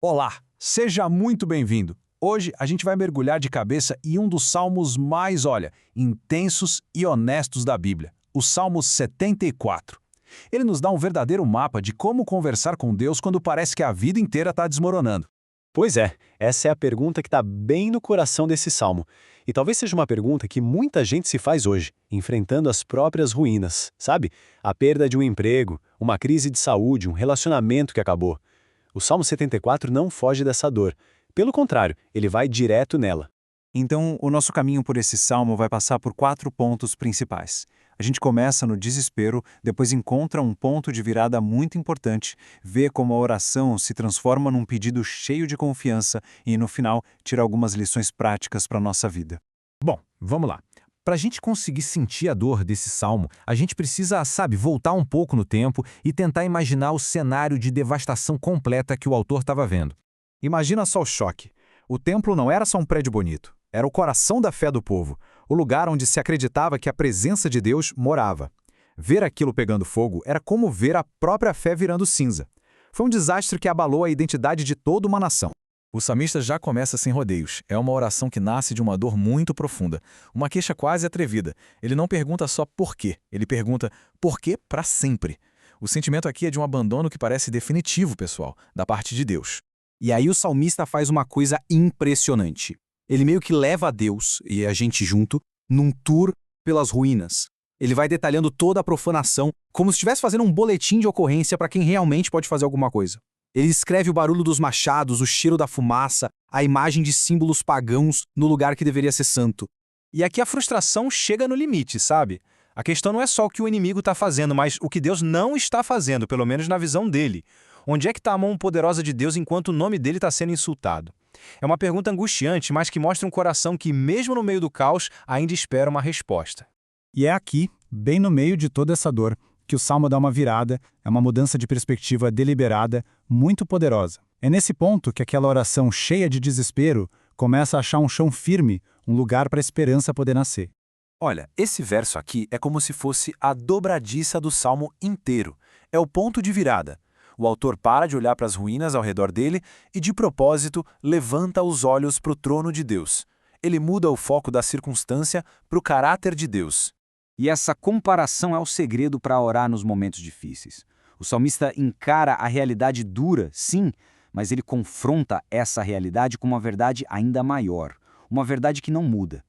Olá, seja muito bem-vindo. Hoje a gente vai mergulhar de cabeça em um dos salmos mais, intensos e honestos da Bíblia, o Salmo 74. Ele nos dá um verdadeiro mapa de como conversar com Deus quando parece que a vida inteira está desmoronando. Pois é, essa é a pergunta que está bem no coração desse salmo. E talvez seja uma pergunta que muita gente se faz hoje, enfrentando as próprias ruínas, sabe? A perda de um emprego, uma crise de saúde, um relacionamento que acabou. O Salmo 74 não foge dessa dor. Pelo contrário, ele vai direto nela. Então, o nosso caminho por esse salmo vai passar por 4 pontos principais. A gente começa no desespero, depois encontra um ponto de virada muito importante, vê como a oração se transforma num pedido cheio de confiança e, no final, tira algumas lições práticas para a nossa vida. Bom, vamos lá. Para a gente conseguir sentir a dor desse salmo, a gente precisa, voltar um pouco no tempo e tentar imaginar o cenário de devastação completa que o autor estava vendo. Imagina só o choque. O templo não era só um prédio bonito, era o coração da fé do povo, o lugar onde se acreditava que a presença de Deus morava. Ver aquilo pegando fogo era como ver a própria fé virando cinza. Foi um desastre que abalou a identidade de toda uma nação. O salmista já começa sem rodeios. É uma oração que nasce de uma dor muito profunda, uma queixa quase atrevida. Ele não pergunta só por quê, ele pergunta por quê para sempre. O sentimento aqui é de um abandono que parece definitivo, pessoal, da parte de Deus. E aí o salmista faz uma coisa impressionante. Ele meio que leva a Deus, e a gente junto, num tour pelas ruínas. Ele vai detalhando toda a profanação, como se estivesse fazendo um boletim de ocorrência para quem realmente pode fazer alguma coisa. Ele escreve o barulho dos machados, o cheiro da fumaça, a imagem de símbolos pagãos no lugar que deveria ser santo. E aqui a frustração chega no limite, sabe? A questão não é só o que o inimigo está fazendo, mas o que Deus não está fazendo, pelo menos na visão dele. Onde é que está a mão poderosa de Deus enquanto o nome dele está sendo insultado? É uma pergunta angustiante, mas que mostra um coração que, mesmo no meio do caos, ainda espera uma resposta. E é aqui, bem no meio de toda essa dor, que o salmo dá uma virada, é uma mudança de perspectiva deliberada, muito poderosa. É nesse ponto que aquela oração cheia de desespero começa a achar um chão firme, um lugar para a esperança poder nascer. Olha, esse verso aqui é como se fosse a dobradiça do salmo inteiro. É o ponto de virada. O autor para de olhar para as ruínas ao redor dele e, de propósito, levanta os olhos para o trono de Deus. Ele muda o foco da circunstância para o caráter de Deus. E essa comparação é o segredo para orar nos momentos difíceis. O salmista encara a realidade dura, sim, mas ele confronta essa realidade com uma verdade ainda maior, uma verdade que não muda.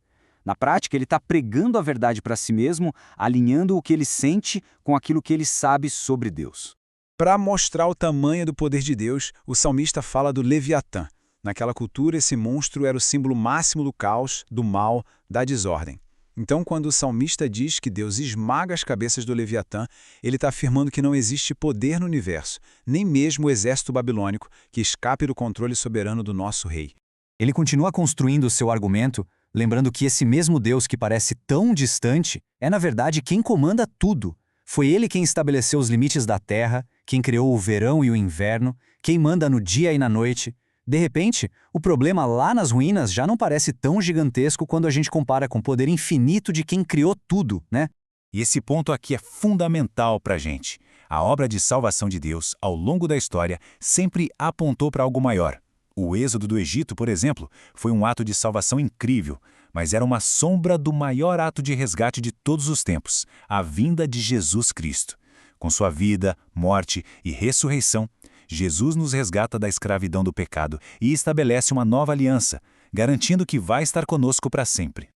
Na prática, ele está pregando a verdade para si mesmo, alinhando o que ele sente com aquilo que ele sabe sobre Deus. Para mostrar o tamanho do poder de Deus, o salmista fala do Leviatã. Naquela cultura, esse monstro era o símbolo máximo do caos, do mal, da desordem. Então, quando o salmista diz que Deus esmaga as cabeças do Leviatã, ele está afirmando que não existe poder no universo, nem mesmo o exército babilônico, que escape do controle soberano do nosso rei. Ele continua construindo o seu argumento, lembrando que esse mesmo Deus que parece tão distante é, na verdade, quem comanda tudo. Foi ele quem estabeleceu os limites da terra, quem criou o verão e o inverno, quem manda no dia e na noite. De repente, o problema lá nas ruínas já não parece tão gigantesco quando a gente compara com o poder infinito de quem criou tudo, né? E esse ponto aqui é fundamental para a gente. A obra de salvação de Deus, ao longo da história, sempre apontou para algo maior. O êxodo do Egito, por exemplo, foi um ato de salvação incrível, mas era uma sombra do maior ato de resgate de todos os tempos, a vinda de Jesus Cristo. Com sua vida, morte e ressurreição, Jesus nos resgata da escravidão do pecado e estabelece uma nova aliança, garantindo que vai estar conosco para sempre.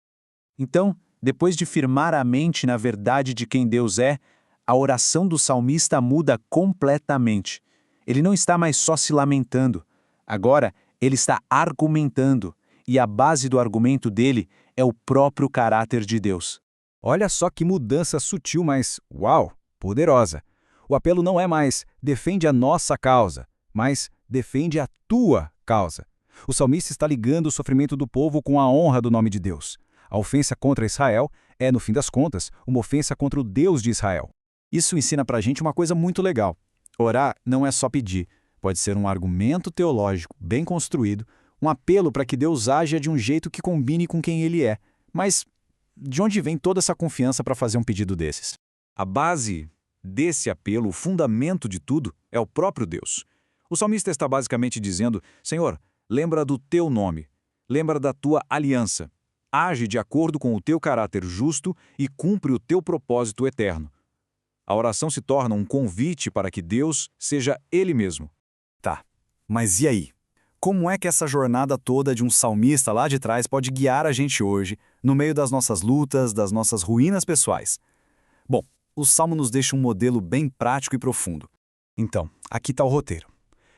Então, depois de firmar a mente na verdade de quem Deus é, a oração do salmista muda completamente. Ele não está mais só se lamentando. Agora, ele está argumentando, e a base do argumento dele é o próprio caráter de Deus. Olha só que mudança sutil, mas, poderosa. O apelo não é mais defende a nossa causa, mas defende a tua causa. O salmista está ligando o sofrimento do povo com a honra do nome de Deus. A ofensa contra Israel é, no fim das contas, uma ofensa contra o Deus de Israel. Isso ensina pra gente uma coisa muito legal. Orar não é só pedir. Pode ser um argumento teológico bem construído, um apelo para que Deus haja de um jeito que combine com quem Ele é. Mas de onde vem toda essa confiança para fazer um pedido desses? A base desse apelo, o fundamento de tudo, é o próprio Deus. O salmista está basicamente dizendo: Senhor, lembra do teu nome, lembra da tua aliança, age de acordo com o teu caráter justo e cumpre o teu propósito eterno. A oração se torna um convite para que Deus seja Ele mesmo. Tá, mas e aí? Como é que essa jornada toda de um salmista lá de trás pode guiar a gente hoje, no meio das nossas lutas, das nossas ruínas pessoais? Bom, o Salmo nos deixa um modelo bem prático e profundo. Então, aqui está o roteiro.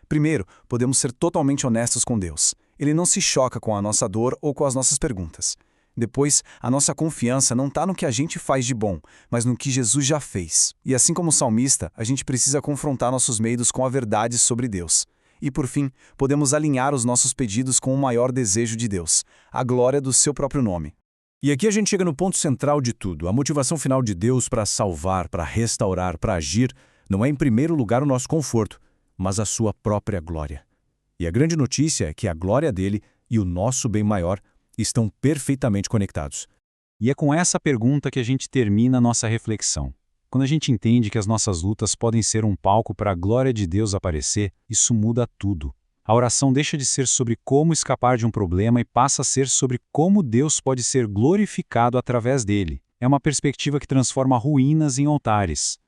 Primeiro, podemos ser totalmente honestos com Deus. Ele não se choca com a nossa dor ou com as nossas perguntas. Depois, a nossa confiança não está no que a gente faz de bom, mas no que Jesus já fez. E assim como o salmista, a gente precisa confrontar nossos medos com a verdade sobre Deus. E por fim, podemos alinhar os nossos pedidos com o maior desejo de Deus, a glória do seu próprio nome. E aqui a gente chega no ponto central de tudo. A motivação final de Deus para salvar, para restaurar, para agir, não é em primeiro lugar o nosso conforto, mas a sua própria glória. E a grande notícia é que a glória dele e o nosso bem maior estão perfeitamente conectados. E é com essa pergunta que a gente termina a nossa reflexão. Quando a gente entende que as nossas lutas podem ser um palco para a glória de Deus aparecer, isso muda tudo. A oração deixa de ser sobre como escapar de um problema e passa a ser sobre como Deus pode ser glorificado através dele. É uma perspectiva que transforma ruínas em altares.